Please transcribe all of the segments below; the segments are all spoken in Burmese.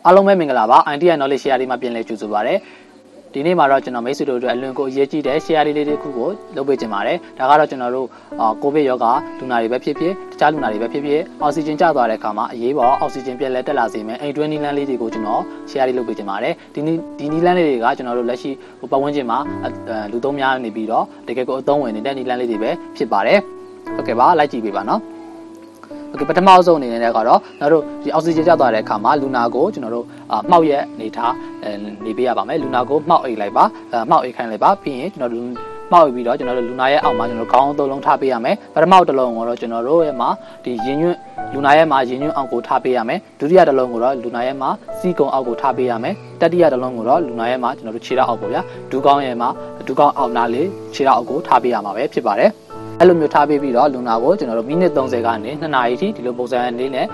အားလုံးပဲမင်္ဂလာပါ idea knowledge share လေးမှာပြန်လည်ကြိုဆိုပါရစေဒီနေ့မှာတော့ကျွန်တော်မိတ်ဆွေတို့အတွက်အလွန်ကိုအရေးကြီးတဲ့ share လေးတစ်ခုကိုလုပ်ပေးချင်ပါတယ်ဒါကတော့ကျွန်တော်တို့ကိုဗစ်ရောဂါလူနာတွေပဲဖြစ်ဖြစ်တခြားလူနာတွေပဲဖြစ်ဖြစ်အောက်ဆီဂျင်ကျသွားတဲ့အခါမှာအရေးပေါ်အောက်ဆီဂျင်ပြန်လဲတက်လာစေမယ်အိမ်တွင်းနီးလန်းလေးတွေကိုကျွန်တော် share လေးလုပ်ပေးချင်ပါတယ်ဒီနီးလန်းလေးတွေကကျွန်တော်တို့လက်ရှိပတ်ဝန်းကျင်မှာလူသုံးများနေပြီးတော့တကယ်ကိုအသုံးဝင်နေတဲ့နီးလန်းလေးတွေပဲဖြစ်ပါတယ်ဟုတ်ကဲ့ပါလိုက်ကြည့်ပေးပါနော်ပထမဆုံးအနေနဲ့ကတော့ကျွန်တော်တို့ဒီအောက်ဆီဂျင်ကျသွားတဲ့အခါမှာလူနာကိုကျွန်တော်တို့မှောက်ရက်နေထားနေပေးရပါမယ်လူနာကိုမှောက်အိတ်လိုက်ပါမှောက်အိတ်ခိုင်းလိုက်ပါပြီးရင်ကျွန်တော်တို့မှောက်ပြီးတော့ကျွန်တော်တို့လူနာရဲ့အောက်မှာကျွန်တော်တို့ခေါင်းသုံးလုံးထားပေးရမယ်ပထမတစ်လုံးကိုတော့ကျွန်တော်တို့ရဲ့မှာဒီရင်ညွန့်လူနာရဲ့မှာရင်ညွန့်အောက်ကိုထားပေးရမယ်ဒုတိယတစ်လုံးကိုတော့လူနာရဲ့မှာစီးကုံအောက်ကိုထားပေးရမယ်တတိယတစ်လုံးကိုတော့လူနာရဲ့မှာကျွန်တော်တို့ခြေထောက်အောက်ပေါ့ဗျာဒူးကောင်းရဲ့မှာဒူးကောင်းအောက်နားလေးခြေထောက်အောက်ကိုထားပေးရမှာပဲဖြစ်ပါတယ်အဲ့လိုမျိုးထားပေးပြီးတော့လူနာကိုကျွန်တော်တို့မိနစ်30ကနေ2နာရီထိဒီလိုပုံစံအနေနဲ့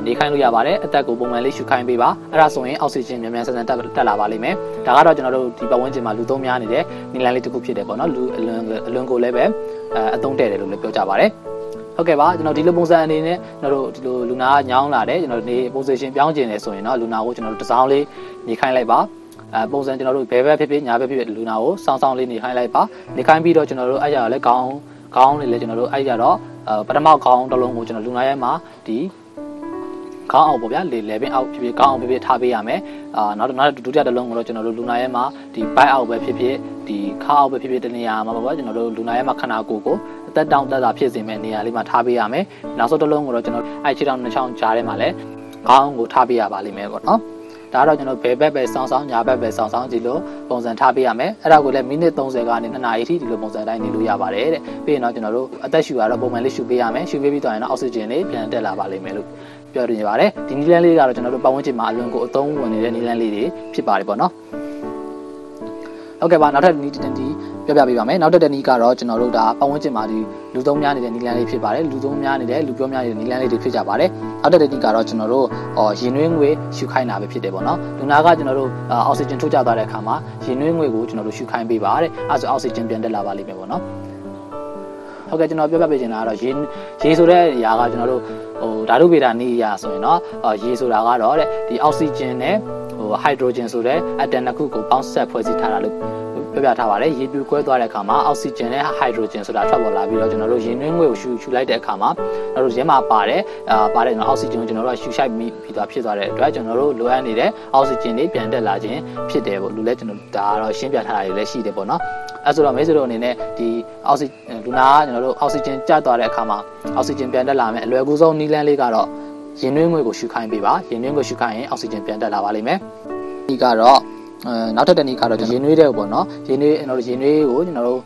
နေခိုင်းလို့ရပါတယ်အသက်ကိုပုံမှန်လေးရှူခိုင်းပေးပါအဲ့ဒါဆိုရင်အောက်ဆီဂျင်မြန်မြန်ဆန်ဆန်တက်လာပါလိမ့်မယ်ဒါကတော့ကျွန်တော်တို့ဒီပတ်ဝန်းကျင်မှာလူသုံးများနေတဲ့နီလန်လေးတစ်ခုဖြစ်တယ်ပေါ့နော်လူအလွန်ကိုလည်းပဲအသုံးတဲ့တယ်လို့လည်းပြောကြပါတယ်ဟုတ်ကဲ့ပါကျွန်တော်ဒီလိုပုံစံအနေနဲ့ကျွန်တော်တို့ဒီလိုလူနာကညောင်းလာတယ်ကျွန်တော်တို့နေ position ပြောင်းကျင်တယ်ဆိုရင်တော့လူနာကိုကျွန်တော်တို့တစ်စောင်းလေးနေခိုင်းလိုက်ပါပုံစံကျွန်တော်တို့ဘယ်ဘက်ဖြစ်ဖြစ်ညာဘက်ဖြစ်ဖြစ်လူနာကိုစောင်းစောင်းလေးနေခိုင်းလိုက်ပါနေခိုင်းပြီးတော့ကျွန်တော်တို့အဲ့ရလည်းခေါင်းလေးလည်းကျွန်တော်တို့အဲ့ရတော့ပထမခေါင်းတစ်လုံးကိုကျွန်တော်လူနာရဲမှာဒီခေါင်းအောင်ပေါ့ဗျာလေပင်အောက်ဖြစ်ဖြစ်ခေါင်းအောင်ဖြစ်ဖြစ်ထားပေးရမယ်နောက်ဒုတိယတစ်လုံးကိုတော့ကျွန်တော်တို့လူနာရဲမှာဒီဘိုက်အောက်ပဲဖြစ်ဖြစ်ဒီခါအောက်ပဲဖြစ်ဖြစ်တနေရာမှာပေါ့ကျွန်တော်တို့လူနာရဲမှာခန္ဓာကိုယ်ကိုအသက်တောင့်တက်တာဖြစ်စေမယ့်နေရာလေးမှာထားပေးရမယ်နောက်ဆုံးတစ်လုံးကိုတော့ကျွန်တော်အဲ့ခြေထောက်နှစ်ချောင်းကြားထဲမှာလည်းခေါင်းကိုထားပေးရပါလိမ့်မယ်ပေါ့နော်ဒါတော့ကျွန်တော်ဘယ်ဘက်ပဲစောင်းညာဘက်ပဲစောင်းဒီလိုပုံစံထားပေးရမယ်အဲ့ဒါကိုလည်းမိနစ်30ကနေ2နာရီထိဒီလိုပုံစံတိုင်းနေလို့ရပါတယ်တဲ့ပြီးရင်တော့ကျွန်တော်တို့အသက်ရှူရတော့ပုံမှန်လေးရှူပေးရမယ်ရှူပေးပြီးတော့ရင်တော့အောက်ဆီဂျင်လေးပြန်တက်လာပါလိမ့်မယ်လို့ပြောနေပါတယ်ဒီနီလန်းလေးကတော့ကျွန်တော်တို့ပတ်ဝန်းကျင်မှာအလွန်ကိုအသုံးဝင်နေတဲ့နီလန်းလေးတွေဖြစ်ပါတယ်ပေါ့နော်ဟုတ်ကဲ့ပါနောက်ထပ်နီးတီပြောပြပေးပါမယ်နောက်တစ်နီးကတော့ကျွန်တော်တို့ဒါပတ်ဝန်းကျင်မှာဒီလူသုံးများနေတဲ့နီလန်းလေးဖြစ်ပါတယ်လူသုံးများနေတဲ့လူပြောများနေတဲ့နီလန်းလေးတွေဖြစ်ကြပါတယ်နောက်တစ်နီးကတော့ကျွန်တော်တို့ရင်နှွေးငွေရှုခိုင်းတာပဲဖြစ်တယ်ပေါ့နော်လူနာကကျွန်တော်တို့အောက်ဆီဂျင်ထုတ်ကြသွားတဲ့အခါမှာရင်နှွေးငွေကိုကျွန်တော်တို့ရှုခိုင်းပေးပါတဲ့အဲဆိုအောက်ဆီဂျင်ပြန်တက်လာပါလိမ့်မယ်ပေါ့နော်ဟုတ်ကဲ့ကျွန်တော်ပြောပြပေးချင်တာကတော့ရေဆိုတဲ့ຢာကကျွန်တော်တို့ဓာတုဗေဒနည်းအရဆိုရင်တော့ရေဆိုတာကတော့တဲ့ဒီအောက်ဆီဂျင်နဲ့ဟိုဒရိုဂျင်ဆိုတဲ့အတန်တစ်ခုကိုပေါင်းဆက်ဖွဲ့စည်းထားတာလို့ပြောပြထားပါတယ်ရေပြူကွဲသွားတဲ့အခါမှာအောက်ဆီဂျင်နဲ့ဟိုဒရိုဂျင်ဆိုတာထွက်ပေါ်လာပြီးတော့ကျွန်တော်တို့ရင်နှွေးငွေကိုရှူလိုက်တဲ့အခါမှာကျွန်တော်တို့ရဲမှာပါတယ်ကျွန်တော်အောက်ဆီဂျင်ကိုကျွန်တော်တို့ရှူရှိုက်ပြီးသွားဖြစ်သွားတဲ့အတွက်ကျွန်တော်တို့လိုအပ်နေတဲ့အောက်ဆီဂျင်တွေပြန်တက်လာခြင်းဖြစ်တယ်ပေါ့လူလည်းကျွန်တော်ဒါကတော့ရှင်းပြထားတာတွေလည်းရှိတယ်ပေါ့နော်အဲဆိုတော့မိတ်ဆွေတို့အနေနဲ့ဒီအောက်ဆီလူနာကကျွန်တော်တို့အောက်ဆီဂျင်ကျသွားတဲ့အခါမှာအောက်ဆီဂျင်ပြန်တက်လာမယ်အလွယ်ကူဆုံးနီးလန်းလေးကတော့ရင်နှွေးငွေကိုရှူခိုင်းပေးပါရင်နှွေးငွေရှူခိုင်းရင်အောက်ဆီဂျင်ပြန်တက်လာပါလိမ့်မယ်ဒီကတော့နောက်ထပ်တစ်နည်းကတော့ရင်နှွေးတဲ့ပေါ့နော်ရင်နှွေးကိုကျွန်တော်တို့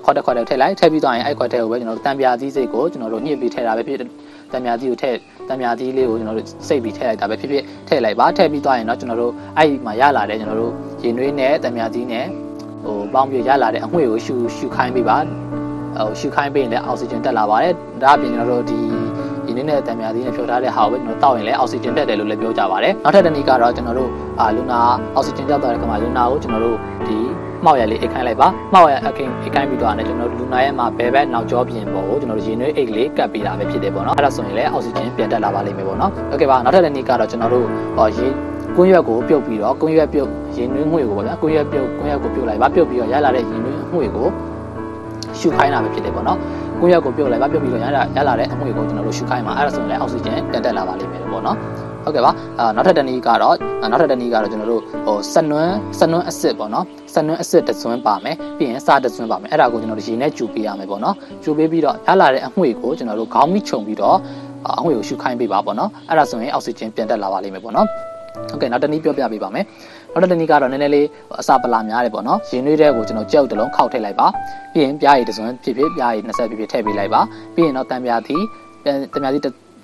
ခွက်တစ်ထည့်လိုက်ထည့်ပြီးသွားရင်အဲ့ခွက်ထဲကိုပဲကျွန်တော်တို့တံပြာသီးစိတ်ကိုကျွန်တော်တို့ညှစ်ပြီးထည့်တာပဲဖြစ်တံပြာသီးကိုထည့်တံပြာသီးလေးကိုကျွန်တော်တို့စိတ်ပြီးထည့်လိုက်တာပဲဖြစ်ထည့်လိုက်ပါထည့်ပြီးသွားရင်တော့ကျွန်တော်တို့အဲ့မှာရလာတဲ့ကျွန်တော်တို့ရင်နှွေးနဲ့တံပြာသီးနဲ့ပေါင်းပြီးရလာတဲ့အငွေ့ကိုရှူခိုင်းပေးပါရှူခိုင်းပေးရင်လည်းအောက်ဆီဂျင်တက်လာပါတယ်ဒါအပြင်ကျွန်တော်တို့ဒီဒီနေ့နဲ့တံမြာသီးနဲ့ဖြောထားတဲ့ဟာကိုပဲကျွန်တော်တောက်ရင်လည်းအောက်ဆီဂျင်တက်တယ်လို့လည်းပြောကြပါတယ်နောက်ထပ်တစ်နည်းကတော့ကျွန်တော်တို့လူနာအောက်ဆီဂျင်တက်သွားတဲ့ခါမှာလူနာကိုကျွန်တော်တို့ဒီမှောက်ရလေးအိတ်ခိုင်းလိုက်ပါမှောက်ရအိတ်ခိုင်းပြီးတော့လည်းကျွန်တော်တို့လူနာရဲ့မှာဘယ်ဘက်နောက်ကျောပြင်ပေါ်ကိုကျွန်တော်တို့ရင်နှွေးအိတ်လေးကပ်ပေးတာပဲဖြစ်တယ်ပေါ့နော်အဲ့ဒါဆိုရင်လည်းအောက်ဆီဂျင်ပြန်တက်လာပါလိမ့်မယ်ပေါ့နော်โอเคပါနောက်ထပ်တစ်နည်းကတော့ကျွန်တော်တို့ရေကွင်းရွက်ကိုပြုတ်ပြီးတော့ကွင်းရွက်ပြုတ်ရင်နှွေးငွေကိုပေါ့ဗျာကွင်းရွက်ကိုပြုတ်လိုက်ပါပြုတ်ပြီးတော့ရလာတဲ့ရင်နှွေးငွေကိုရှုခိုင်းတာပဲဖြစ်တယ်ပေါ့နော်ကိုယ့်ရက်ကိုပြုတ်လိုက်ပါပြုတ်ပြီးတော့ရလာတဲ့အငွေ့ကိုကျွန်တော်တို့ရှုခိုင်းမှာအဲ့ဒါဆိုရင်လည်းအောက်ဆီဂျင်ပြန်တက်လာပါလိမ့်မယ်ပေါ့နော်ဟုတ်ကဲ့ပါနောက်ထပ်တစ်နည်းကတော့ကျွန်တော်တို့ဆက်နွမ်းအစစ်ပေါ့နော်ဆက်နွမ်းအစစ်တစ်စွန်းပါမယ်ပြီးရင်စားတစ်စွန်းပါမယ်အဲ့ဒါကိုကျွန်တော်တို့ရေနဲ့ကြူပေးရမယ်ပေါ့နော်ကြူပေးပြီးတော့ရလာတဲ့အငွေ့ကိုကျွန်တော်တို့ခေါင်းမိခြုံပြီးတော့အငွေ့ကိုရှုခိုင်းပေးပါပေါ့နော်အဲ့ဒါဆိုရင်အောက်ဆီဂျင်ပြန်တက်လာပါလိမ့်မယ်ပေါ့နော်ဟုတ်ကဲ့နောက်တစ်နည်းပြောပြပေးပါမယ်နောက်တစ်နည်းကတော့နည်းနည်းလေးအစာပလာများတယ်ပေါ့နော်ရင်နွေးတဲ့ကိုကျွန်တော်ကြောက်တလုံးခောက်ထည့်လိုက်ပါပြီးရင်ပြားရည်တစ်စွန်းဖြစ်ပြားရည်20ဖြစ်ထည့်ပေးလိုက်ပါပြီးရင်တော့တံပြားသီး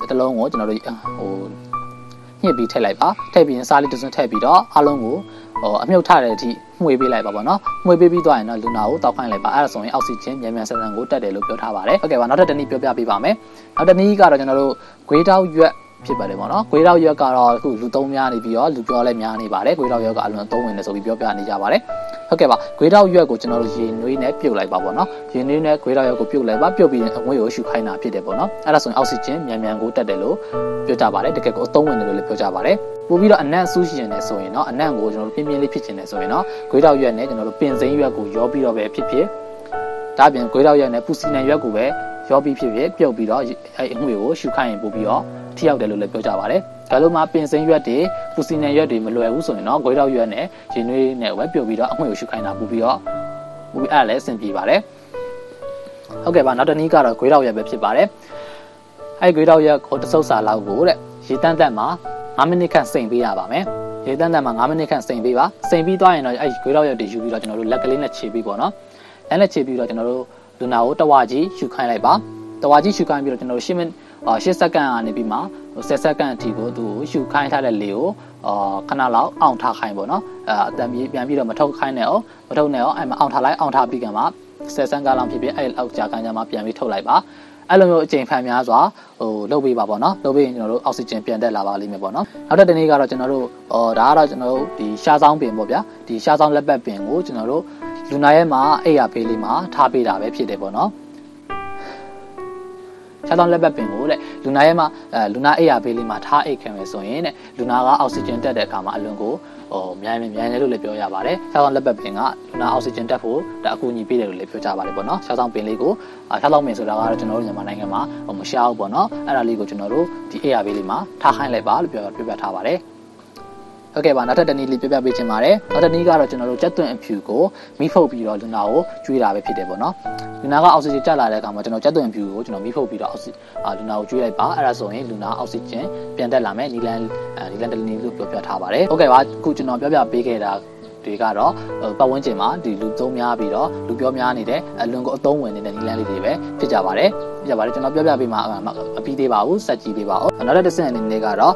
တစ်လုံးကိုကျွန်တော်တို့ညှစ်ပြီးထည့်လိုက်ပါထည့်ပြီးရင်စားလေးတစ်စွန်းထည့်ပြီးတော့အားလုံးကိုအမြုပ်ထတဲ့အထိမှွေပေးလိုက်ပါပေါ့နော်မှွေပေးပြီးသွားရင်တော့လူနာကိုတောက်ခိုင်းလိုက်ပါအဲ့ဒါဆိုရင်အောက်ဆီဂျင်မြန်မြန်ဆန်ဆန်ကိုတက်တယ်လို့ပြောထားပါတယ်ဟုတ်ကဲ့ပါနောက်တစ်နည်းပြောပြပေးပါမယ်နောက်တစ်နည်းကတော့ကျွန်တော်တို့ဂွေးတောက်ရွက်ဖြစ်ပါတယ်ပေါ့နော်ဂွေးတောက်ရွက်ကတော့အခုလူသုံးများနေပြီးတော့လူပြောလဲများနေပါတယ်ဂွေးတောက်ရွက်ကအလွန်သုံးဝင်တယ်ဆိုပြီးပြောပြနေကြပါတယ် ဟုတ်ကဲ့ပါခွေးတောက်ရွက်ကိုကျွန်တော်တို့ရေနွေးနဲ့ပြုတ်လိုက်ပါပေါ့နော်ရေနွေးနဲ့ခွေးတောက်ရွက်ကိုပြုတ်လိုက်ပါပြုတ်ပြီးရင်အငွေ့ကိုရှုခိုင်းတာဖြစ်တယ်ပေါ့နော်အဲ့ဒါဆိုရင်အောက်ဆီဂျင်မြန်မြန်ကိုတက်တယ်လို့ပြောကြပါတယ်တကယ်ကိုအသုံးဝင်တယ်လို့လည်းပြောကြပါတယ်ပို့ပြီးတော့အနံ့ဆူးရှင်နေဆိုရင်เนาะအနံ့ကိုကျွန်တော်တို့ပြင်းပြင်းလေးဖြစ်ချင်တယ်ဆိုရင်เนาะခွေးတောက်ရွက်နဲ့ကျွန်တော်တို့ပင်စိမ်းရွက်ကိုရောပြီးတော့ပဲဖြစ်ဖြစ်ဒါပြင်ခွေးတောက်ရွက်နဲ့ပူစီနံရွက်ကိုပဲရောပြီးဖြစ်ဖြစ်ပြုတ်ပြီးတော့အဲ့အငွေ့ကိုရှုခိုင်းရင်ပို့ပြီးတော့ထိရောက်တယ်လို့လည်းပြောကြပါတယ်ဒါလို့မှပင်စိမ်းရွက်တွေပူစီနံရွက်တွေမလွယ်ဘူးဆိုရင်เนาะခွေးတောက်ရွက်နဲ့ရေနွေးနဲ့ပဲပြုတ်ပြီးတော့အငွေ့ကိုရှုခိုင်းတာပို့ပြီးတော့အဲ့ဒါလည်းအဆင်ပြေပါတယ်ဟုတ်ကဲ့ပါနောက်တစ်နည်းကတော့ခွေးတောက်ရွက်ပဲဖြစ်ပါတယ်အဲ့ခွေးတောက်ရွက်ကိုတစ်စုပ်စာလောက်ကိုတဲ့ရေတန်းတက်မှာ9မိနစ်ခန့်စိမ်ပေးရပါမယ်ရေတန်းတက်မှာ9မိနစ်ခန့်စိမ်ပေးပါစိမ်ပြီးသွားရင်တော့အဲ့ခွေးတောက်ရွက်တွေယူပြီးတော့ကျွန်တော်တို့လက်ကလေးနဲ့ခြေပြီးပေါ့နော်လက်နဲ့ခြေပြီးတော့ကျွန်တော်တို့လူနာကိုတဝါကြီးရှုခိုင်းလိုက်ပါတဝါကြီးရှုခိုင်းပြီးတော့ကျွန်တော်တို့10 စက္ကန့်ကနေပြီးမှ10စက္ကန့်အထိကိုသူ့ကိုရှုခိုင်းထားတဲ့လေကိုခဏလောက်အောင်ထားခိုင်းပေါ့နော်အတန်ပြီးပြန်ပြီးတော့မထုတ်ခိုင်းနဲ့အောင်မထုတ်နဲ့အောင်အဲ့မှာအောင်ထားလိုက်အောင်ထားပြီးကမှ10စက္ကန့်လောက်ဖြစ်ဖြစ်အဲ့အောက်ကြာကန်ကြမှာပြန်ပြီးထုတ်လိုက်ပါအဲ့လိုမျိုးအချိန်ဖန်များစွာလုပ်ပေးပါပေါ့နော်လုပ်ပေးရင်ကျွန်တော်တို့အောက်ဆီဂျင်ပြန်တက်လာပါလိမ့်မယ်ပေါ့နော်နောက်တစ်တနေ့ကတော့ကျွန်တော်တို့ဒါကတော့ကျွန်တော်တို့ဒီရှားဆောင်ပင်ပေါ့ဗျာဒီရှားဆောင်လက်ပတ်ပင်ကိုကျွန်တော်တို့လူနာရဲ့မှာအိပ်ရပေးလေးမှာထားပေးတာပဲဖြစ်တယ်ပေါ့နော်ရှားဆောင်လက်ပတ်ပင်ကိုတဲ့လူနာရဲ့မှာလူနာအိပ်ရပေးလေးမှာထားအိပ်ခံမယ်ဆိုရင်တဲ့လူနာကအောက်ဆီဂျင်တက်တဲ့အခါမှာအလွန်ကိုမြန်တယ်လို့လည်းပြောရပါတယ်ရှားဆောင်လက်ပတ်ပင်ကလူနာအောက်ဆီဂျင်တက်ဖို့ဒါအကူအညီပေးတယ်လို့လည်းပြောကြပါတယ်ပေါ့နော်ရှားဆောင်ပင်လေးကိုရှားဆောင်ပင်ဆိုတာကတော့ကျွန်တော်တို့မြန်မာနိုင်ငံမှာမရှားဘူးပေါ့နော်အဲ့ဒါလေးကိုကျွန်တော်တို့ဒီအိပ်ရပေးလေးမှာထားခိုင်းလိုက်ပါလို့ပြောပြထားပါတယ်ဟုတ်ကဲ့ပါနောက်ထပ်တနည်းလေးပြပြပေးချင်ပါတယ်နောက်တနည်းကတော့ကျွန်တော်တို့ကြက်သွန်အဖြူကိုမိဖုတ်ပြီးတော့လူနာကိုကျွေးတာပဲဖြစ်တယ်ပေါ့နော်လူနာကအောက်ဆီဂျင်ကျလာတဲ့အခါမှာကျွန်တော်ကြက်သွန်အဖြူကိုကျွန်တော်မိဖုတ်ပြီးတော့လူနာကိုကျွေးလိုက်ပါအဲ့ဒါဆိုရင်လူနာအောက်ဆီဂျင်ပြန်တက်လာမယ်နီလန်တနည်းလို့ပြောပြထားပါတယ်ဟုတ်ကဲ့ပါအခုကျွန်တော်ပြောပြပေးခဲ့တာတွေကတော့ပတ်ဝန်းကျင်မှာဒီလူသုံးများပြီးတော့လူပြောများနေတဲ့အလွန်ကိုအသုံးဝင်နေတဲ့နီလန်လေးတွေပဲဖြစ်ကြပါတယ်ကျွန်တော်ပြောပြပေးမှာမပြီးသေးပါဘူးစက်ကြည့်ပေးပါဦးနောက်တစ်ဆင့်အနေနဲ့ကတော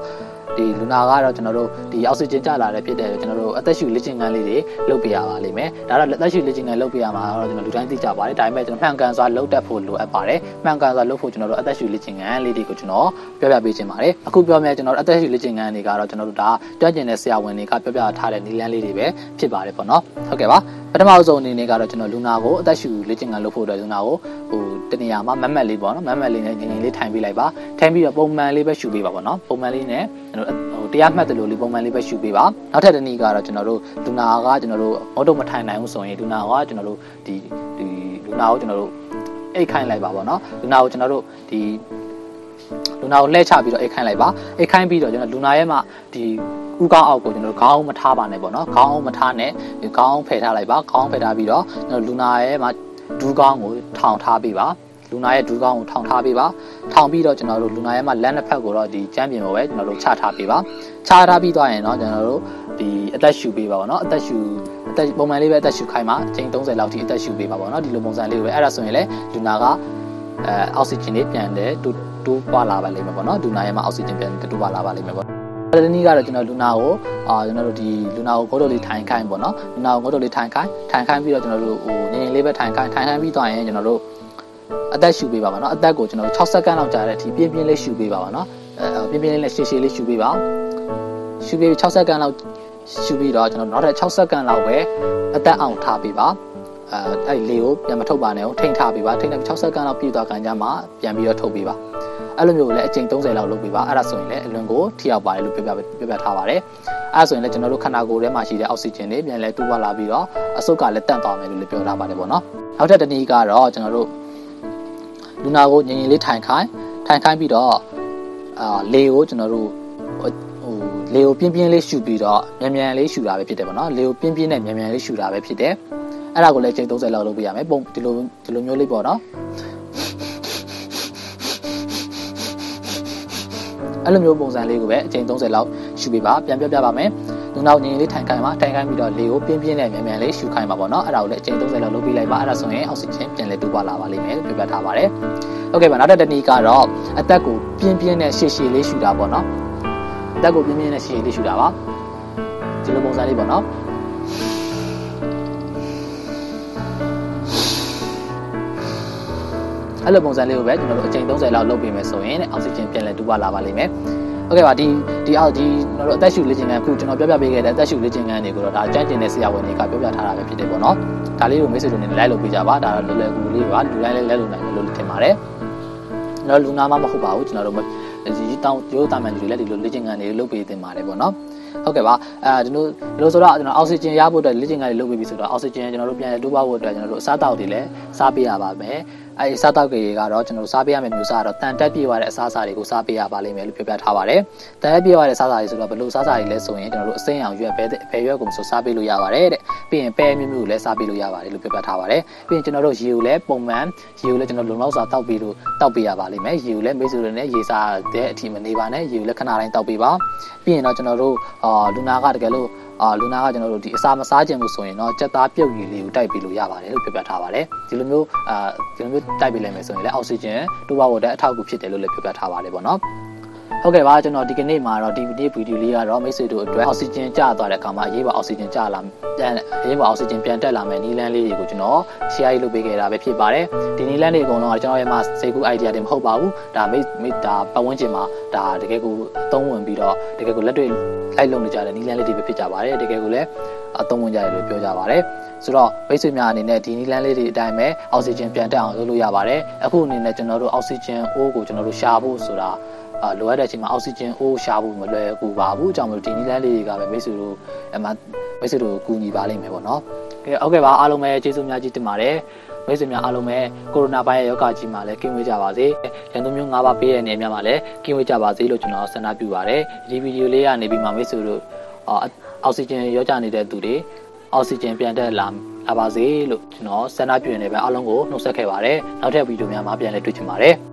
့ဒီလူနာကတော့ကျွန်တော်တို့ဒီအောက်ဆီဂျင်ကျလာတဲ့ဖြစ်တဲ့ကျွန်တော်တို့အသက်ရှူလေ့ကျင့်ခန်းလေးတွေလုပ်ပေးရပါလိမ့်မယ်ဒါတော့အသက်ရှူလေ့ကျင့်ခန်းလုပ်ပေးရမှာတော့ကျွန်တော်လူတိုင်းသိကြပါတယ်ဒါပေမဲ့ကျွန်တော်မှန်ကန်စွာလုပ်တတ်ဖို့လိုအပ်ပါတယ်မှန်ကန်စွာလုပ်ဖို့ကျွန်တော်တို့အသက်ရှူလေ့ကျင့်ခန်းလေးတွေကိုကျွန်တော်ပြောပြပေးချင်ပါတယ်အခုပြောမယ်ကျွန်တော်တို့အသက်ရှူလေ့ကျင့်ခန်းတွေကတော့ကျွန်တော်တို့ဒါတွန်းကျင်တဲ့ဆရာဝန်တွေကပြောပြထားတဲ့နည်းလမ်းလေးတွေပဲဖြစ်ပါတယ်ပေါ့နော်ဟုတ်ကဲ့ပါပထမဆုံးအနေနဲ့ကတော့ကျွန်တော်လူနာကိုအသက်ရှူလေ့ကျင့်ခန်းလုပ်ဖို့အတွက်လူနာကိုတနေရာမှာမတ်လေးပေါ့နော်မတ်လေးနဲ့ငင်လေးထိုင်ပေးလိုက်ပါထိုင်ပြီးတော့ပုံမှန်လေးပဲရှူပေးပါပေါ့နော်ပုံမှန်လေးနဲ့ကျွန်တော်တရားမှတ်တယ်လို့လေးပုံမှန်လေးပဲရှူပေးပါနောက်ထပ်တစ်နည်းကတော့ကျွန်တော်တို့လူနာကကျွန်တော်တို့မဟုတ်တော့မထိုင်နိုင်ဘူးဆိုရင်လူနာကကျွန်တော်တို့ဒီလူနာကိုကျွန်တော်တို့အိတ်ခိုင်းလိုက်ပါပေါ့နော်လူနာကိုကျွန်တော်တို့ဒီလူနာကိုလှည့်ချပြီးတော့အိတ်ခိုင်းလိုက်ပါအိတ်ခိုင်းပြီးတော့ကျွန်တော်လူနာရဲ့မှာဒီဥကောင်းအောက်ကိုကျွန်တော်တို့ခေါင်းမထားပါနဲ့ပေါ့နော်ခေါင်းမထားနဲ့ခေါင်းဖယ်ထားလိုက်ပါခေါင်းဖယ်ထားပြီးတော့ကျွန်တော်လူနာရဲ့မှာဒူးကောင်းကိုထောင်ထားပေးပါလူနာရဲ့ဒူးကောင်းကိုထောင်ထားပေးပါထောင်ပြီးတော့ကျွန်တော်တို့လူနာရဲ့မှာလက်နှစ်ဖက်ကိုတော့ဒီကျမ်းပြင်ပေါ်ပဲကျွန်တော်တို့ချထားပေးပါချထားပြီးသွားရင်တော့ကျွန်တော်တို့ဒီအသက်ရှူပေးပါပေါ့နော်အသက်ပုံမှန်လေးပဲအသက်ရှူခိုင်းပါအချိန်30လောက်ထိအသက်ရှူပေးပါပေါ့နော်ဒီလိုပုံစံလေးပဲအဲ့ဒါဆိုရင်လေလူနာကအောက်ဆီဂျင်လေးပြန်တယ်တူးပွားလာပါလိမ့်မယ်ပေါ့နော်လူနာရဲ့မှာအောက်ဆီဂျင်ပြန်တူးပွားလာပါလိမ့်မယ်ပေါ့ဒီနေ့ကတော့ကျွန်တော်လူနာကိုကျွန်တော်တို့ဒီလူနာကိုငုတ်တို့လေးထိုင်ခိုင်းပေါ့နော်လူနာကိုငုတ်တို့လေးထိုင်ခိုင်းပြီးတော့ကျွန်တော်တို့ငင်လေးပဲထိုင်ခိုင်းပြီးသွားရင်ကျွန်တော်တို့အသက်ရှူပေးပါပါနော်အသက်ကိုကျွန်တော်တို့6စက္ကန့်လောက်ကြာတဲ့အထိပြင်းလေးရှူပေးပါပါနော်ပြင်းလေးနဲ့ရှည်လေးရှူပေးပါရှူပေး6စက္ကန့်လောက်ရှူပြီးတော့ကျွန်တော်နောက်ထပ်6စက္ကန့်လောက်ပဲအသက်အောင်ထားပေးပါအဲ့လေကိုပြန်မထုတ်ပါနဲ့ထိန်းထားပေးပါထိန်းထား6စက္ကန့်လောက်ပြည့်သွားကြမှာပြန်ပြီးတော့ထုတ်ပေးပါအဲ့လိုမျိုးလည်းအချိန်30လောက်လုပ်ပေးပါအဲ့ဒါဆိုရင်လည်းအလွန်ကိုထိရောက်ပါတယ်လို့ပြောပြထားပါတယ်အဲ့ဒါဆိုရင်လည်းကျွန်တော်တို့ခန္ဓာကိုယ်ထဲမှာရှိတဲ့အောက်ဆီဂျင်တွေပြန်လဲတူပါလာပြီးတော့အဆုတ်ကလည်းတန့်သွားမယ်လို့လည်းပြောထားပါတယ်ပေါ့နော်နောက်ထပ်တစ်နည်းကတော့ကျွန်တော်တို့လူနာကိုငင်လေးထိုင်ခိုင်းပြီးတော့လေကိုကျွန်တော်တို့လေကိုပြင်းလေးရှူပြီးတော့မြန်လေးရှူတာပဲဖြစ်တယ်ပေါ့နော်လေကိုပြင်းနဲ့မြန်လေးရှူတာပဲဖြစ်တယ်အဲ့ဒါကိုလည်းအချိန်30လောက်လုပ်ပေးရမယ်ပုံဒီလိုမျိုးလေးပေါ့နော်အဲ့လိုမျိုးပုံစံလေးကိုပဲအချိန်30လောက်ရှူပေးပါပြန်ပြပါမယ်လူနာငင်လေးထိုင်ခိုင်းပြီးတော့လေကိုပြင်းနဲ့မြန်လေးရှူခိုင်းပါပေါ့နော်အဲ့ဒါကိုလည်းအချိန်30လောက်လုပ်ပေးလိုက်ပါအဲ့ဒါဆိုရင်အောက်ဆီဂျင်ပြန်လဲတူပါလာပါလိမ့်မယ်လို့ပြောထားပါတယ်ဟုတ်ကဲ့ပါနောက်တစ်နည်းကတော့အသက်ကိုပြင်းနဲ့ရှည်လေးရှူတာပေါ့နော်အသက်ကိုပြင်းနဲ့ရှည်လေးရှူတာပါဒီလိုပုံစံလေးပေါ့နော်အဲ့လိုပုံစံလေးကိုပဲကျွန်တော်တို့အချိန်30လောက်လုပ်ပေးမယ်ဆိုရင်အောက်ဆီဂျင်ပြန်လဲတူပါလာပါလိမ့်မယ် ဟုတ်ကဲ့ပါဒီအောက်ဒီကျွန်တော်တို့အသက်ရှူလေ့ကျင့်ခန်းခုကျွန်တော်ပြပေးခဲ့တဲ့အသက်ရှူလေ့ကျင့်ခန်းတွေကိုတော့ဒါကြမ်းကျင်တဲ့ဆရာဝန်တွေကပြောပြထားတာပဲဖြစ်တယ်ပေါ့နော်ဒါလေးကိုမိတ်ဆွေတို့နဲ့လိုက်လုပ်ပေးကြပါဒါတော့လွယ်လွယ်ကူကူလေးပါလူတိုင်းလည်းလက်လုပ်နိုင်တယ်လို့ထင်ပါတယ်ကျွန်တော်လူနာမမဟုတ်ပါဘူးကျွန်တော်တို့ဒီတောင်ရိုးတာမှန်တွေလည်းဒီလိုလေ့ကျင့်ခန်းတွေလုပ်ပေးတင်ပါတယ်ပေါ့နော်ဟုတ်ကဲ့ပါဒီလိုဆိုတော့ကျွန်တော်အောက်ဆီဂျင်ရဖို့အတွက်လေ့ကျင့်ခန်းတွေလုပ်ပေးပြီဆိုတော့အောက်ဆီဂျင်ကျွန်တော်တို့ပြန်တိုးပါဖို့အတွက်ကျွန်တော်တို့အစားအသောက်တွေလည်းစားပေးရပါမယ်အဲဒီအစားအသောက်တွေကတော့ကျွန်တော်တို့စားပေးရမယ့်မျိုးစားတော့တန်တက်ပြေသွားတဲ့အစားအစာတွေကိုစားပေးရပါလိမ့်မယ်လို့ပြောပြထားပါတယ်တန်တက်ပြေသွားတဲ့အစားအစာတွေဆိုတော့ဘယ်လိုအစားအစာတွေလဲဆိုရင်ကျွန်တော်တို့အစိမ်းအောင်ရွက်ပဲရွက်ကိုဆိုစားပေးလို့ရပါတယ်တဲ့ပြီးရင်ပဲမျိုးမျိုးကိုလည်းစားပေးလို့ရပါတယ်လို့ပြောပြထားပါတယ်ပြီးရင်ကျွန်တော်တို့ရေကိုလည်းပုံမှန်ရေကိုလည်းကျွန်တော်လုံလောက်စွာတောက်ပေးရပါလိမ့်မယ်ရေကိုလည်းမိတ်ဆွေတွေနဲ့ရေစားတဲ့အထိမနေပါနဲ့ရေကိုလည်းခဏတိုင်းတောက်ပေးပါပြီးရင်တော့ကျွန်တော်တို့လူနာကတကယ်လို့လူနာကကျွန်တော်တို့ဒီအစာမစားခြင်းလို့ဆိုရင်တော့ကြက်သားပြုတ်ရည်လေးကိုတိုက်ပေးလို့ရပါတယ်လို့ပြောပြထားပါတယ်ဒီလိုမျိုးတိုက်ပေးလိုက်မယ်ဆိုရင်လည်းအောက်ဆီဂျင်တိုးပါဖို့တဲ့အထောက်အကူဖြစ်တယ်လို့လည်းပြောပြထားပါတယ်ပေါ့နော်ဟုတ်ကဲ့ပါကျွန်တော်ဒီကနေ့မှာတော့ဒီဗီဒီယိုလေးကတော့မိတ်ဆွေတို့အတွက်အောက်ဆီဂျင်ကျသွားတဲ့အခါမှာအရေးပေါ်အောက်ဆီဂျင်ကျလာအရေးပေါ်အောက်ဆီဂျင်ပြန်တက်လာမယ်နီလန်းလေးတွေကိုကျွန်တော် share လုပ်ပေးခဲ့တာပဲဖြစ်ပါတယ်ဒီနီလန်းလေးအကုန်လုံးကကျွန်တော်ရဲ့မှာစိတ်ကူး idea တွေမဟုတ်ပါဘူးဒါမိဒါပတ်ဝန်းကျင်မှာဒါတကယ်ကိုအသုံးဝင်ပြီးတော့တကယ်ကိုလက်တွေ့လိုက်လုပ်နေကြတဲ့နီလန်းလေးတွေပဲဖြစ်ကြပါတယ်တကယ်ကိုလည်းအသုံးဝင်ကြတယ်လို့ပြောကြပါတယ်ဆိုတော့မိတ်ဆွေများအနေနဲ့ဒီနီလန်းလေးတွေအတိုင်းပဲအောက်ဆီဂျင်ပြန်တက်အောင်လုပ်လို့ရပါတယ်အခုအနေနဲ့ကျွန်တော်တို့အောက်ဆီဂျင်အိုးကိုကျွန်တော်တို့ရှာဖို့ဆိုတာလိုအပ်တဲ့အချိန်မှာအောက်ဆီဂျင်အိုးရှာဖို့မလွယ်ကူပါဘူးအကြောင်းမလို့ဒီနီလန်းလေးတွေကပဲမိတ်ဆွေတို့မိတ်ဆွေတို့ကူညီပါလိမ့်မယ်ပေါ့နော်ဟုတ်ကဲ့ပါအားလုံးပဲကျေးဇူးများကြီးတင်ပါတယ်မိတ်ဆွေများအားလုံးပဲကိုရိုနာဗိုင်းရပ်ရောဂါကြီးမှာလည်းကင်းဝေးကြပါစေရန်သူမျိုး၅ပါးပေးတဲ့နေရာများမှာလည်းကင်းဝေးကြပါစေလို့ကျွန်တော်ဆန္ဒပြုပါတယ်ဒီဗီဒီယိုလေးကနေပြီးမှမိတ်ဆွေတို့အောက်ဆီဂျင်ရောကြနေတဲ့သူတွေအောက်ဆီဂျင်ပြန်တက်လာပါစေလို့ကျွန်တော်ဆန္ဒပြုနေပဲအားလုံးကိုနှုတ်ဆက်ခဲ့ပါတယ်နောက်ထပ်ဗီဒီယိုများမှာပြန်လည်တွေ့ချင်ပါတယ်